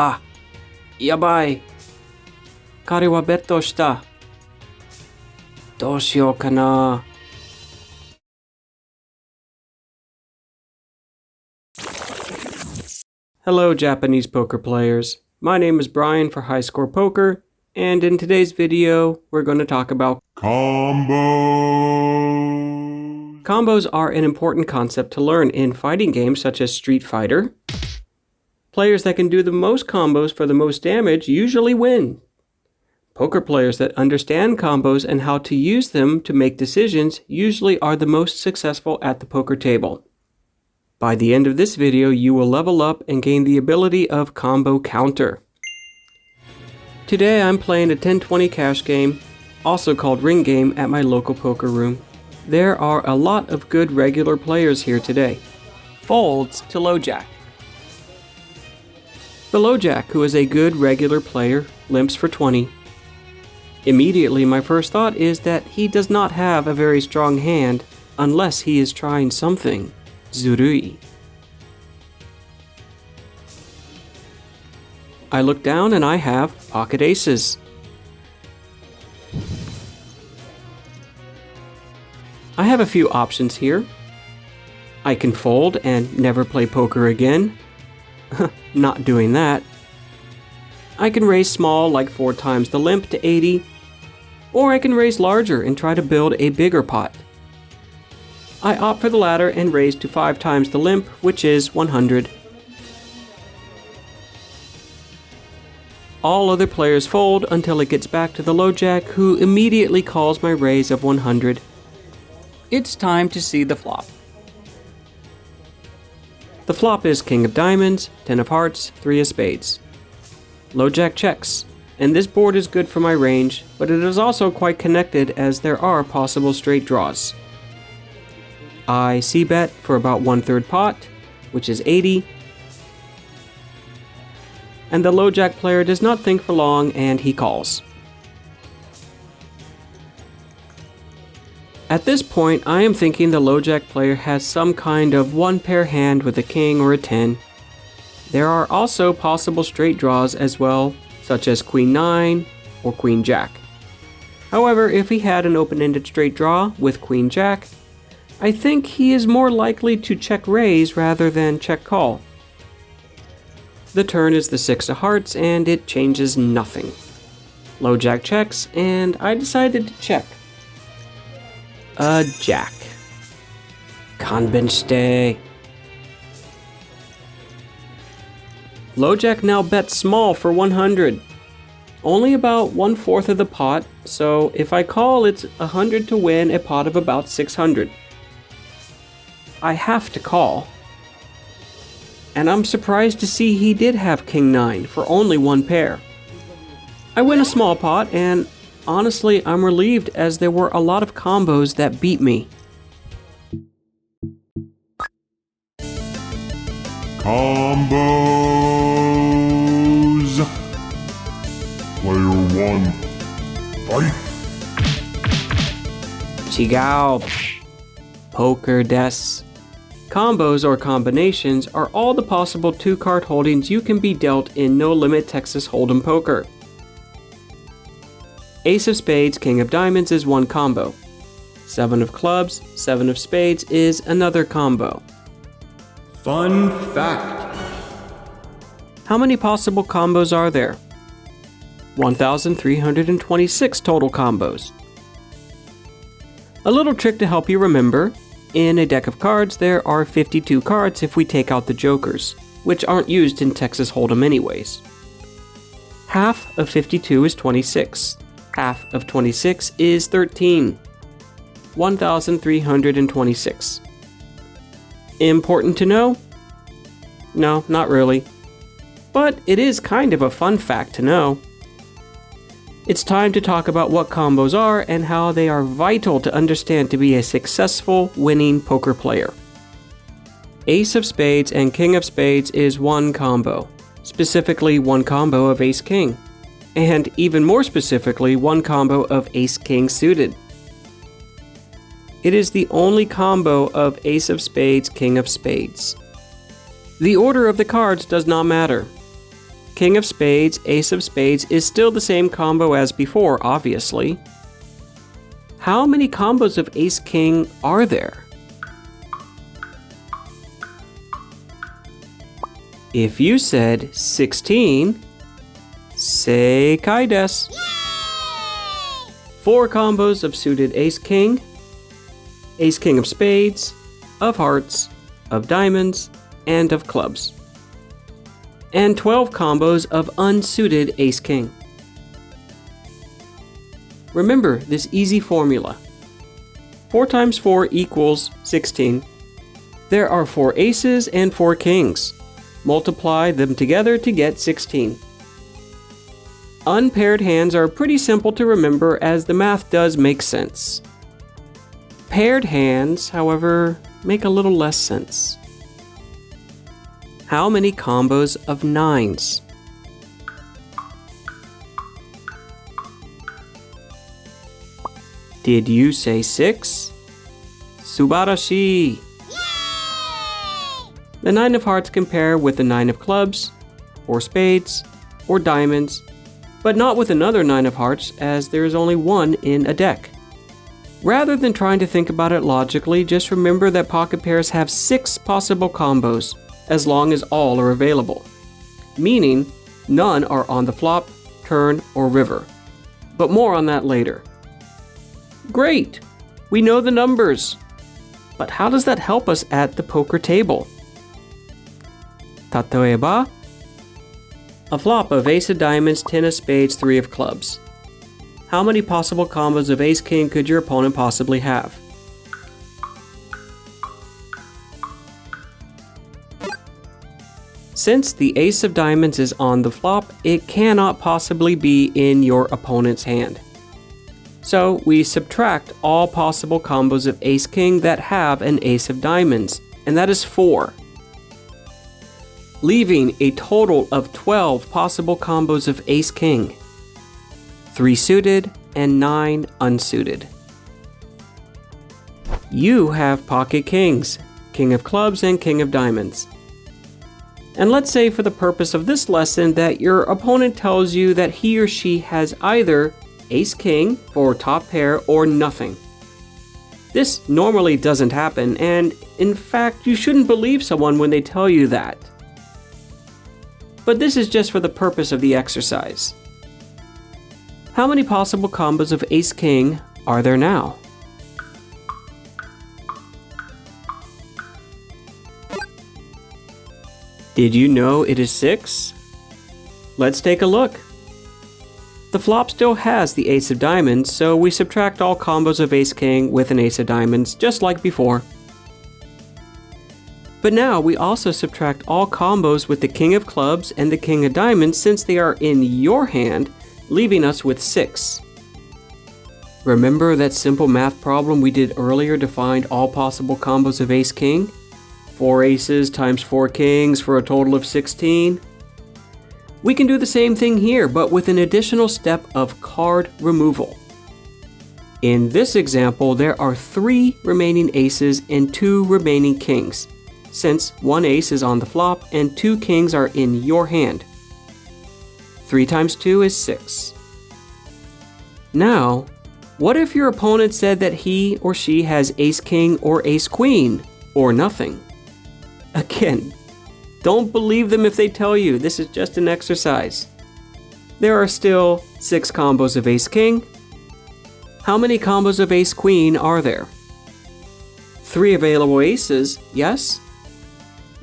あ、やばい。彼はベットした。どうしようかな。Hello, Japanese poker players. My name is Brian for High Score Poker, and in today's video, we're going to talk about combos. Combos are an important concept to learn in fighting games such as Street Fighter. Players that can do the most combos for the most damage usually win. Poker players that understand combos and how to use them to make decisions usually are the most successful at the poker table. By the end of this video, you will level up and gain the ability of Combo Counter. Today I'm playing a 10-20 cash game, also called Ring Game, at my local poker room. There are a lot of good regular players here today. Folds to Low Jack. The Low Jack, who is a good regular player, limps for 20. Immediately my first thought is that he does not have a very strong hand unless he is trying something. Zurui. I look down and I have pocket aces. I have a few options here. I can fold and never play poker again. Not doing that. I can raise small, like 4 times the limp, to 80. Or I can raise larger and try to build a bigger pot. I opt for the latter and raise to 5 times the limp, which is 100. All other players fold until it gets back to the Low Jack, who immediately calls my raise of 100. It's time to see the flop. The flop is King of Diamonds, 10 of Hearts, 3 of Spades. Low Jack checks, and this board is good for my range, but it is also quite connected as there are possible straight draws. I c-bet for about 1/3 pot, which is 80. And the Low Jack player does not think for long and he calls. At this point, I am thinking the Low Jack player has some kind of one-pair hand with a king or a 10. There are also possible straight draws as well, such as Queen 9 or Queen Jack. However, if he had an open-ended straight draw with Queen Jack, I think he is more likely to check raise rather than check call. The turn is the 6 of Hearts and it changes nothing. Low Jack checks and I decided to check. A Jack. Kanbenshite. Low Jack now bets small for 100. Only about 1/4 of the pot, so if I call, it's 100 to win a pot of about 600. I have to call. And I'm surprised to see he did have King 9 for only 1 pair. I win a small pot, and honestly, I'm relieved as there were a lot of combos that beat me. Combos. Player 1. Fight. Chigao. Poker des. Combos or combinations are all the possible 2-card holdings you can be dealt in no-limit Texas Hold'em poker. Ace of Spades, King of Diamonds is one combo. 7 of Clubs, 7 of Spades is another combo. Fun fact! How many possible combos are there? 1,326 total combos. A little trick to help you remember: in a deck of cards, there are 52 cards if we take out the jokers, which aren't used in Texas Hold'em anyways. Half of 52 is 26. Half of 26 is 13. 1,326. Important to know? No, not really. But it is kind of a fun fact to know. It's time to talk about what combos are and how they are vital to understand to be a successful, winning poker player. Ace of Spades and King of Spades is one combo, specifically one combo of Ace-King, and even more specifically, one combo of Ace-King suited. It is the only combo of Ace of Spades, King of Spades. The order of the cards does not matter. king of spades, ace of spades is still the same combo as before, obviously. How many combos of ace-king are there? If you said 16, seikai desu. 4 combos of suited ace-king, ace-king of spades, of hearts, of diamonds, and of clubs. And 12 combos of unsuited ace-king. Remember this easy formula. 4 times 4 equals 16. There are 4 aces and 4 kings. Multiply them together to get 16. Unpaired hands are pretty simple to remember as the math does make sense. Paired hands, however, make a little less sense. How many combos of 9s? Did you say 6? Subarashi! The 9 of hearts can pair with the 9 of clubs, or spades, or diamonds, but not with another 9 of hearts as there is only one in a deck. Rather than trying to think about it logically, just remember that pocket pairs have 6 possible combos, as long as all are available. Meaning, none are on the flop, turn, or river. But more on that later. Great! We know the numbers! But how does that help us at the poker table? Tatoeba, a flop of ace of diamonds, 10 of spades, 3 of clubs. How many possible combos of ace-king could your opponent possibly have? Since the ace of diamonds is on the flop, it cannot possibly be in your opponent's hand. So we subtract all possible combos of ace-king that have an ace of diamonds, and that is 4. Leaving a total of 12 possible combos of ace-king. 3 suited and 9 unsuited. You have pocket kings, king of clubs and king of diamonds. And let's say for the purpose of this lesson that your opponent tells you that he or she has either ace-king for top pair or nothing. This normally doesn't happen, and in fact you shouldn't believe someone when they tell you that. But this is just for the purpose of the exercise. How many possible combos of ace-king are there now? Did you know it is 6? Let's take a look. The flop still has the ace of diamonds, so we subtract all combos of ace-king with an ace of diamonds, just like before. But now we also subtract all combos with the king of clubs and the king of diamonds since they are in your hand, leaving us with 6. Remember that simple math problem we did earlier to find all possible combos of ace-king? 4 aces times 4 kings for a total of 16? We can do the same thing here, but with an additional step of card removal. In this example, there are 3 remaining aces and 2 remaining kings, since 1 ace is on the flop and 2 kings are in your hand. 3 times 2 is 6. Now, what if your opponent said that he or she has ace-king or ace-queen, or nothing? Again, don't believe them if they tell you. This is just an exercise. There are still 6 combos of ace-king. How many combos of ace-queen are there? 3 available aces, yes?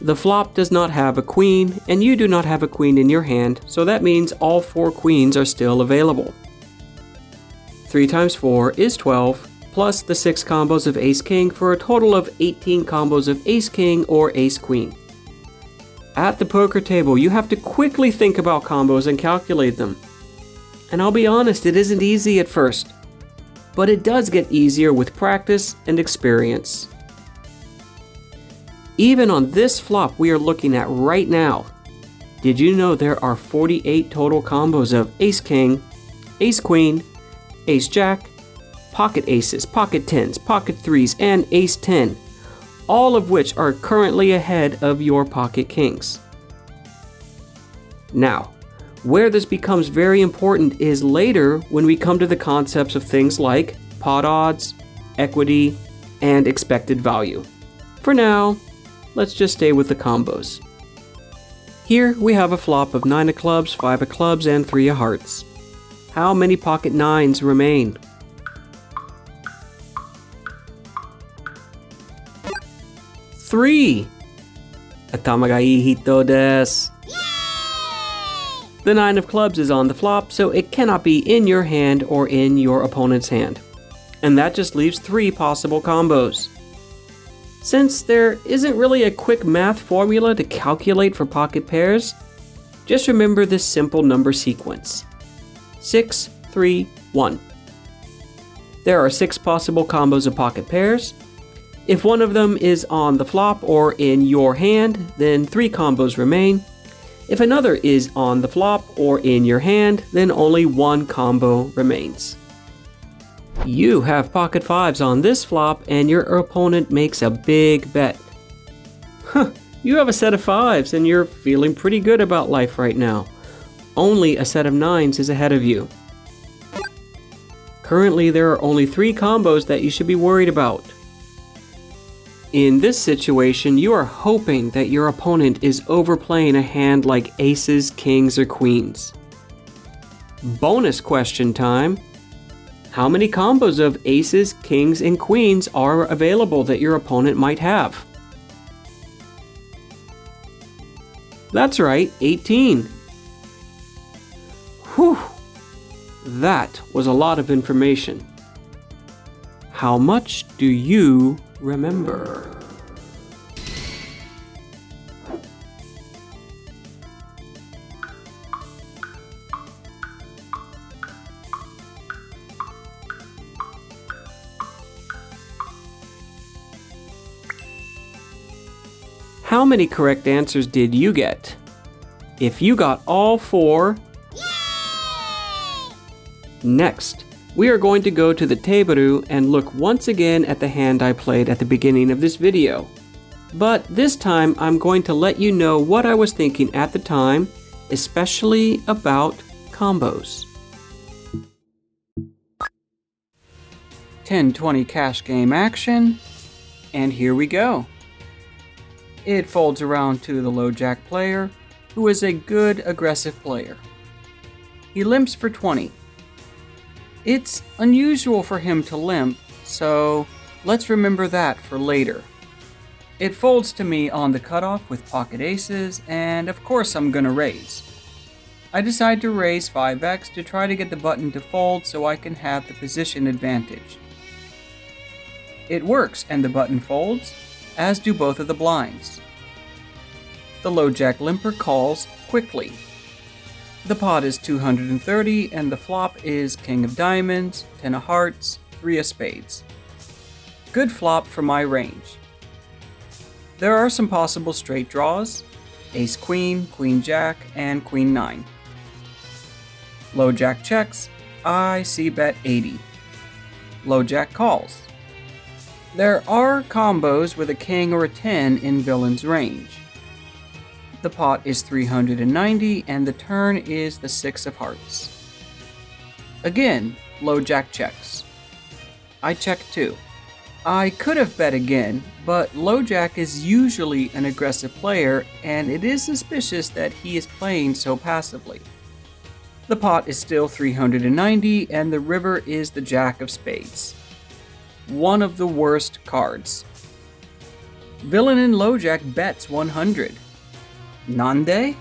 The flop does not have a queen, and you do not have a queen in your hand, so that means all 4 queens are still available. 3 times 4 is 12, plus the 6 combos of ace-king for a total of 18 combos of ace-king or ace-queen. At the poker table, you have to quickly think about combos and calculate them. And I'll be honest, it isn't easy at first, but it does get easier with practice and experience. Even on this flop we are looking at right now, did you know there are 48 total combos of ace-king, ace-queen, ace-jack, pocket aces, pocket tens, pocket threes, and ace-10, all of which are currently ahead of your pocket kings. Now, Where this becomes very important is later when we come to the concepts of things like pot odds, equity, and expected value. For now, let's just stay with the combos. Here we have a flop of 9 of clubs, 5 of clubs, and 3 of hearts. How many pocket nines remain? Three! Atama ga ii hito desu. The 9 of clubs is on the flop, so it cannot be in your hand or in your opponent's hand. And that just leaves 3 possible combos. Since there isn't really a quick math formula to calculate for pocket pairs, just remember this simple number sequence. 6, 3, 1. There are 6 possible combos of pocket pairs. If one of them is on the flop or in your hand, then 3 combos remain. If another is on the flop or in your hand, then only 1 combo remains. You have pocket 5s on this flop and your opponent makes a big bet. You have a set of 5s and you're feeling pretty good about life right now. Only a set of 9s is ahead of you. Currently, there are only 3 combos that you should be worried about. In this situation, you are hoping that your opponent is overplaying a hand like aces, kings, or queens. Bonus question time. How many combos of aces, kings, and queens are available that your opponent might have? That's right, 18. Whew! That was a lot of information. How much do you remember? How many correct answers did you get? If you got all 4, next, we are going to go to the teberu and look once again at the hand I played at the beginning of this video. But this time, I'm going to let you know what I was thinking at the time, especially about combos. 10-20 cash game action, and here we go. It folds around to the low jack player, who is a good aggressive player. He limps for 20. It's unusual for him to limp, so let's remember that for later. It folds to me on the cutoff with pocket aces, and of course I'm gonna raise. I decide to raise 5x to try to get the button to fold so I can have the position advantage. It works and the button folds, as do both of the blinds. The low jack limper calls quickly. The pot is 230 and the flop is king of diamonds, 10 of hearts, 3 of spades. Good flop for my range. There are some possible straight draws: ace queen, queen jack, and queen 9. Low jack checks, I c-bet 80. Low jack calls. There are combos with a king or a 10 in villain's range. The pot is 390 and the turn is the 6 of hearts. Again, low jack checks. I check too. I could have bet again, but low jack is usually an aggressive player and it is suspicious that he is playing so passively. The pot is still 390 and the river is the jack of spades. One of the worst cards. Villain in low jack bets 100. Nande?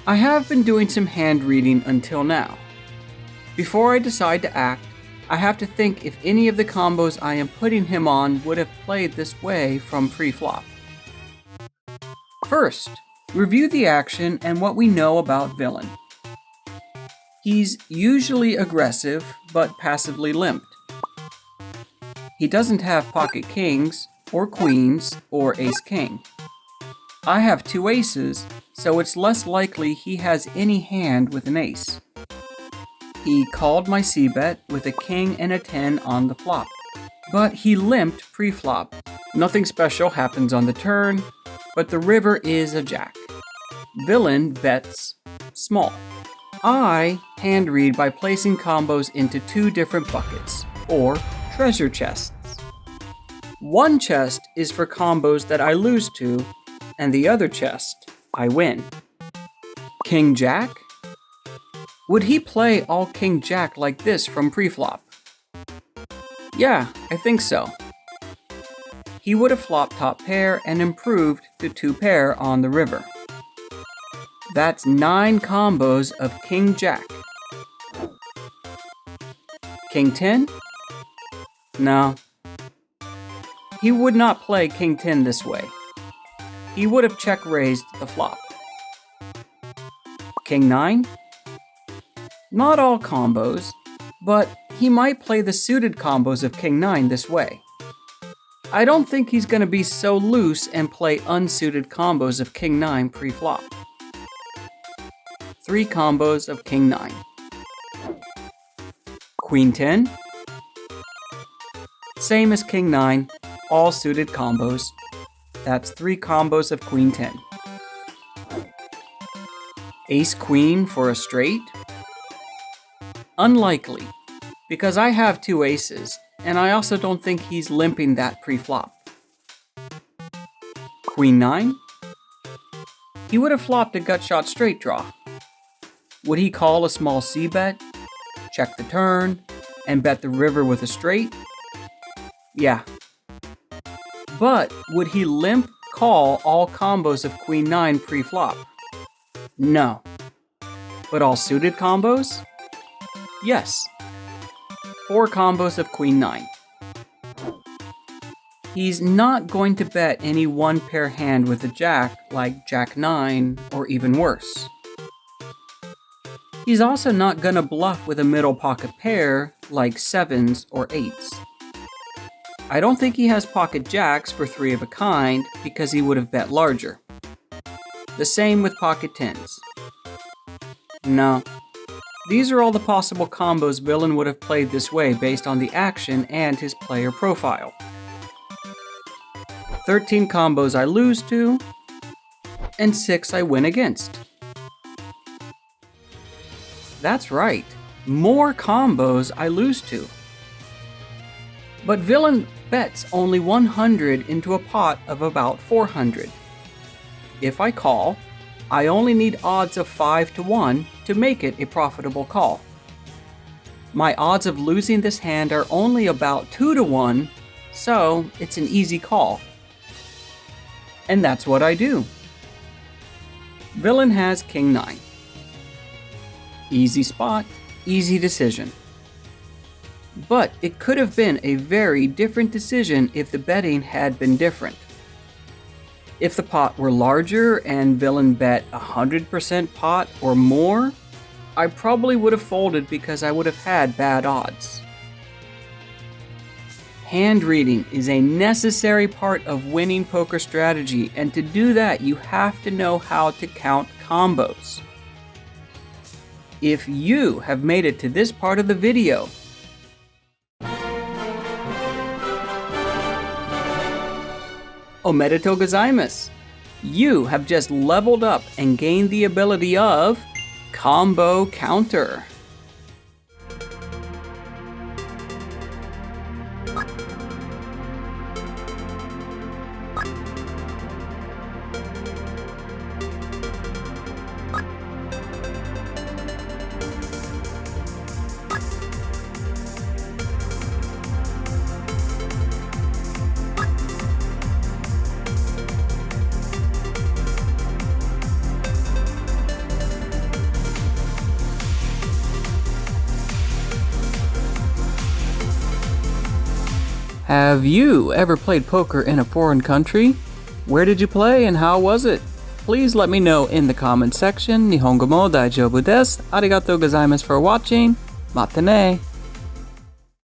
I have been doing some hand reading until now. Before I decide to act, I have to think if any of the combos I am putting him on would have played this way from pre-flop. First, review the action and what we know about villain. He's usually aggressive, but passively limped. He doesn't have pocket kings, or queens, or ace-king. I have 2 aces, so it's less likely he has any hand with an ace. He called my c-bet with a king and a 10 on the flop, but he limped pre-flop. Nothing special happens on the turn, but the river is a jack. Villain bets small. I hand read by placing combos into two different buckets, or treasure chests. One chest is for combos that I lose to, and the other chest, I win. King Jack? Would he play all King Jack like this from preflop? Yeah, I think so. He would have flopped top pair and improved to 2 pair on the river. That's 9 combos of King Jack. King 10? No. He would not play King 10 this way. He would have check-raised the flop. King 9? Not all combos, but he might play the suited combos of King 9 this way. I don't think he's going to be so loose and play unsuited combos of King 9 pre-flop. 3 combos of King 9. Queen 10? Same as King 9, all suited combos. That's 3 combos of Queen 10. Ace Queen for a straight? Unlikely, because I have 2 aces, and I also don't think he's limping that pre-flop. Queen 9? He would have flopped a gut shot straight draw. Would he call a small c-bet, check the turn, and bet the river with a straight? Yeah. But would he limp call all combos of Queen 9 pre-flop? No. But all suited combos? Yes. 4 combos of Queen 9. He's not going to bet any 1-pair hand with a jack like Jack 9 or even worse. He's also not going to bluff with a middle pocket pair like 7s or 8s. I don't think he has pocket jacks for 3 of a kind because he would have bet larger. The same with pocket 10s. No. These are all the possible combos Villain would have played this way based on the action and his player profile. 13 combos I lose to, and 6 I win against. That's right, more combos I lose to. But Villain bets only 100 into a pot of about 400. If I call, I only need odds of 5 to 1 to make it a profitable call. My odds of losing this hand are only about 2 to 1, so it's an easy call. And that's what I do. Villain has King 9. Easy spot, easy decision. But it could have been a very different decision if the betting had been different. If the pot were larger and Villain bet 100% pot or more, I probably would have folded because I would have had bad odds. Hand reading is a necessary part of winning poker strategy, and to do that you have to know how to count combos. If you have made it to this part of the video, Omedetou gozaimasu! You have just leveled up and gained the ability of Combo Counter. Have you ever played poker in a foreign country? Where did you play and how was it? Please let me know in the comment section. Nihongo mo daijoubu desu. Arigatou gozaimasu for watching. Mata ne!